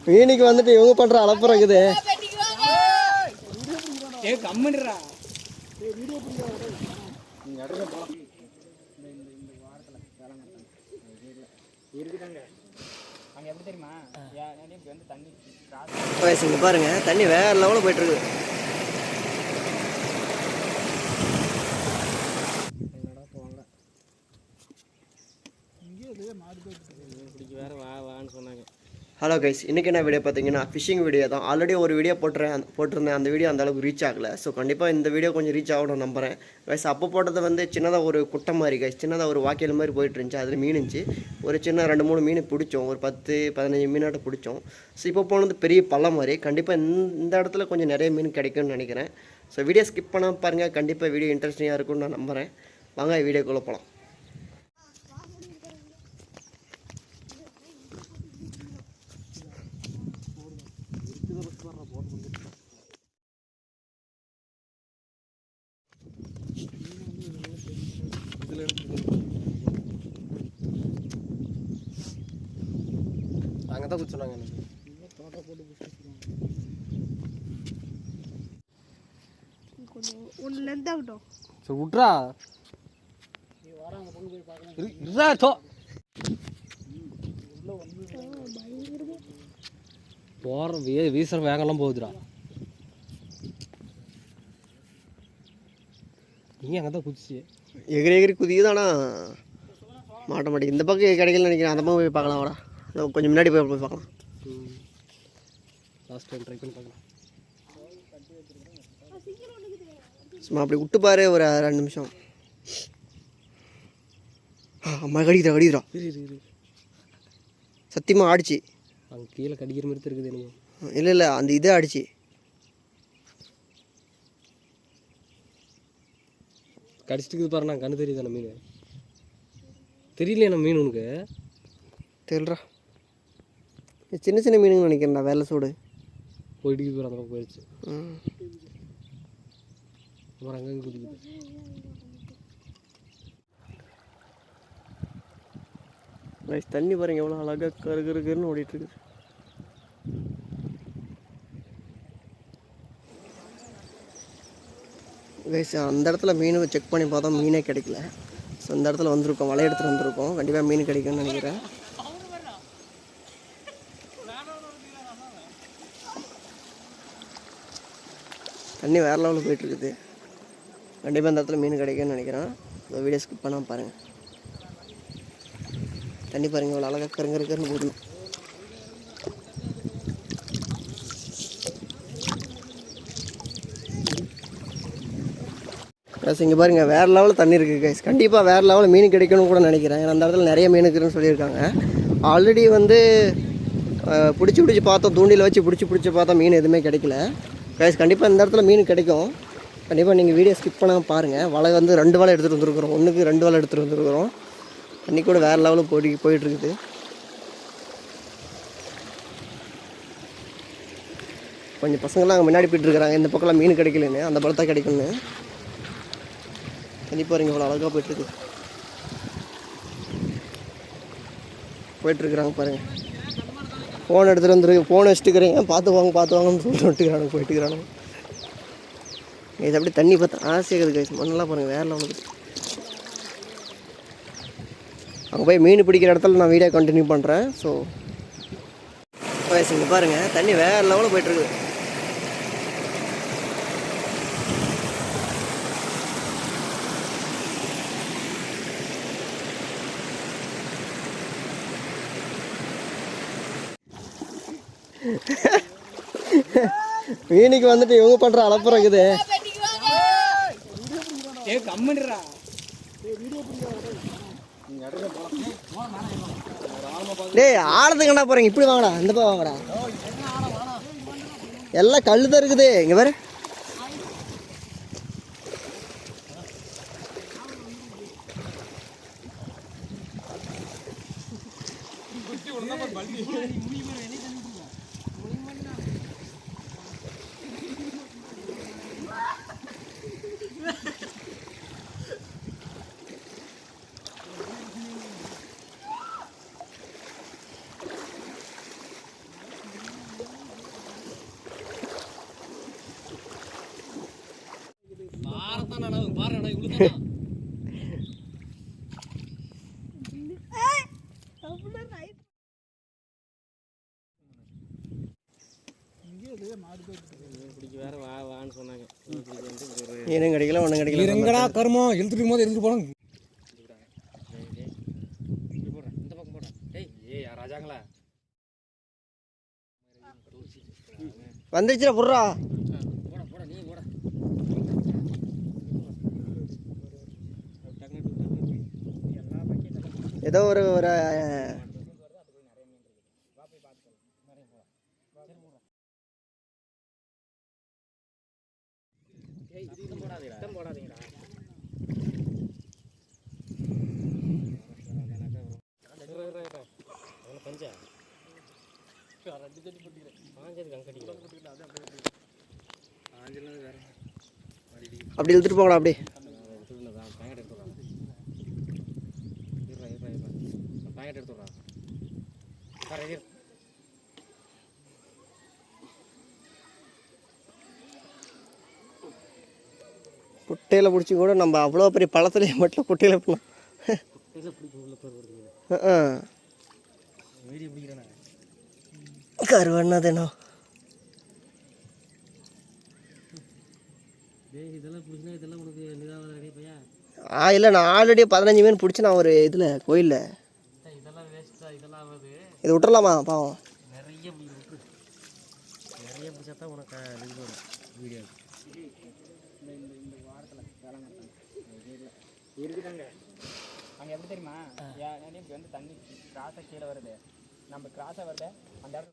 மீனுக்கு வந்துட்டு இவங்க பண்ற அலப்புறம் இருக்குது. இங்க பாருங்க தண்ணி வேற லெவலில் போயிட்டு இருக்குது. ஹலோ கைஸ், இன்றைக்கி என்ன வீடியோ பார்த்தீங்கன்னா ஃபிஷிங் வீடியோ தான். ஆல்ரெடி ஒரு வீடியோ போட்டிருந்தேன். அந்த வீடியோ அந்தளவுக்கு ரீச் ஆகலை. ஸோ கண்டிப்பாக இந்த வீடியோ கொஞ்சம் ரீச் ஆகணும்னு நம்புகிறேன் கைஸ். அப்போ போட்டது வந்து சின்னதாக ஒரு குட்டை மாதிரி கைஸ், சின்னதாக ஒரு வாக்கியல் மாதிரி போயிட்டு இருந்துச்சு. அதில் மீன் இருந்துச்சு. ஒரு சின்ன 2-3 மீன் பிடிச்சோம். ஒரு 10-15 மீனாட்ட பிடிச்சோம். ஸோ இப்போ போனது பெரிய பள்ளம் மாதிரி. கண்டிப்பாக இந்த இடத்துல கொஞ்சம் நிறைய மீன் கிடைக்கும்னு நினைக்கிறேன். ஸோ வீடியோ ஸ்கிப் பண்ணாமல் பாருங்கள். கண்டிப்பாக வீடியோ இன்ட்ரெஸ்டிங்காக இருக்கும்னு நான் நம்புகிறேன். வாங்க வீடியோக்குள்ளே போகலாம். அங்கே தான் குடிச்சோன்னாங்க எனக்கு தோட்டம் போட்டு ஒன்று லென்த் ஆகட்டும். சரி விட்றா போகிற வீசுற வேகம்லாம் போகுதுடா. நீங்கள் அங்கே தான் குதிச்சு எகிரி குதிக்குதானா மாட்ட மாட்டேங்குது. இந்த பக்கம் கிடைக்கல நினைக்கிறேன். அந்த பக்கம் போய் பார்க்கலாம். வரா கொஞ்சம் முன்னாடி போய் பார்க்கலாம். லாஸ்ட் டைம் ட்ரை பண்ணி பார்க்கலாம். சும்மா அப்படி விட்டு பாரு ஒரு 2 நிமிஷம். அம்மா கடிக்கிறா சத்தியமாக ஆடிச்சு. அங்கே கீழே கடிக்கிற மாதிரி இருக்குது எனக்கு. இல்லை அந்த இதே ஆடிச்சு. கடிச்சிட்டு பாரு. நான் கண்ணு தெரியுதான மீன் தெரியலையே. நம்ம மீன் உனக்கு தெரியலா. சின்ன சின்ன மீனுங்க நினைக்கிறேன்டா. வெள்ளை சூடு போயிட்டு போகிற அந்த பக்கம் போயிடுச்சு. அப்புறம் அங்கங்கே குதிக்குது. தண்ணி பாருங்க எவ்வளோ அழகாக கருன்னு ஓடிட்டுருக்குது. கைஸ் அந்த இடத்துல மீன் செக் பண்ணி பார்த்தா மீனே கிடைக்கல. ஸோ இந்த இடத்துல வந்திருக்கோம், வலை எடுத்துகிட்டு வந்திருக்கோம். கண்டிப்பாக மீன் கிடைக்கும்னு நினைக்கிறேன். தண்ணி வேறு லெவலில் போயிட்டுருக்குது. கண்டிப்பாக இந்த இடத்துல மீன் கிடைக்கும்னு நினைக்கிறேன். இந்த வீடியோ ஸ்கிப் பண்ணாமல் பாருங்கள். தண்ணி பாருங்கள் இவ்வளோ அழகாக கருன்னு போடணும். ப்ளஸ் இங்கே பாருங்கள் வேறு லெவலில் தண்ணி இருக்குது கைஸ். கண்டிப்பாக வேறு லெவலில் மீன் கிடைக்கணும்னு கூட நினைக்கிறேன். ஏன்னா அந்த இடத்துல நிறைய மீன் இருக்குதுன்னு சொல்லியிருக்காங்க. ஆல்ரெடி வந்து பிடிச்சி பார்த்தோம். தூண்டில் வச்சு பிடிச்சி பார்த்தா மீன் எதுவுமே கிடைக்கல கைஸ். கண்டிப்பாக இந்த இடத்துல மீன் கிடைக்கும். கண்டிப்பாக நீங்கள் வீடியோ ஸ்கிப் பண்ணாமல் பாருங்கள். வலை வந்து 2 வலை எடுத்துகிட்டு வந்துருக்குறோம். ஒன்றுக்கு 2 வலை எடுத்துகிட்டு வந்துருக்குறோம். தண்ணி கூட வேறு லெவலில் போயிட்டுருக்குது. கொஞ்சம் பசங்கள்லாம் அங்கே முன்னாடி போயிட்டுருக்குறாங்க. இந்த பக்கம்லாம் மீன் கிடைக்கலன்னு, அந்த பழத்தான் கிடைக்கும்னு. தண்ணி பாருங்க இவ்வளோ அழகாக போயிட்டுருக்குறாங்க பாருங்கள். ஃபோன் எடுத்துகிட்டு வந்துருக்கு. ஃபோன் வச்சுட்டுக்கிறீங்க. பார்த்து வாங்கன்னு சொல்லிட்டு போயிட்டுக்கிறானுங்க. இது அப்படி தண்ணி பார்த்து ஆசையாகுது கைஸ். மண்ணெல்லாம் பாருங்கள் வேறு லெவலுக்கு. அங்கே போய் மீன் பிடிக்கிற இடத்துல நான் வீடியோ கண்டினியூ பண்ணுறேன். ஸோ இங்கே பாருங்கள் தண்ணி வேறு லெவலில் போயிட்டுருக்குது. மீனுக்கு வந்துட்டு இவங்க பண்ற அலப்புறம் இருக்குது. டேய் ஆழத்துக்கு என்ன போறீங்க? இப்படி வாங்கடா, இந்த பக்கம் வாங்கடா. எல்லாம் கல்லு தான் இருக்குது. இங்க பாரு. தானா பாருடா இவ்வளவு தான் ஏனும் கிடைக்கல ஒன்றும் கிடைக்கல. எங்கடா கருமம் இழுத்துட்டு போது எடுத்துட்டு போனோம். இந்த பக்கம் போடா. ஏய் ராஜாங்களா வந்துச்சுடா புர்றா. போடா போடா நீ போடா. ஏதோ ஒரு ஒரு அப்படி இழுத்துட்டு போங்கடா அப்படி. குட்டையில் பிடிச்சி கூட நம்ம அவ்வளோ பெரிய பழத்துலேயே மட்டும் குட்டையில் போகலாம். கருவண்ணாதேனோ இல்லை, நான் ஆல்ரெடி 15 மீன் பிடிச்சி நான் ஒரு இதில் கோயிலில். இது விட்டுறலாமா பாவம்? நிறைய பிடிச்சா உனக்கு வீடியோ இருக்குதாங்க. அங்கே எப்படி தெரியுமா, வந்து தண்ணி கிராஸாக கீழே வருது, நம்ம கிராஸாக வருது அந்த இடத்துல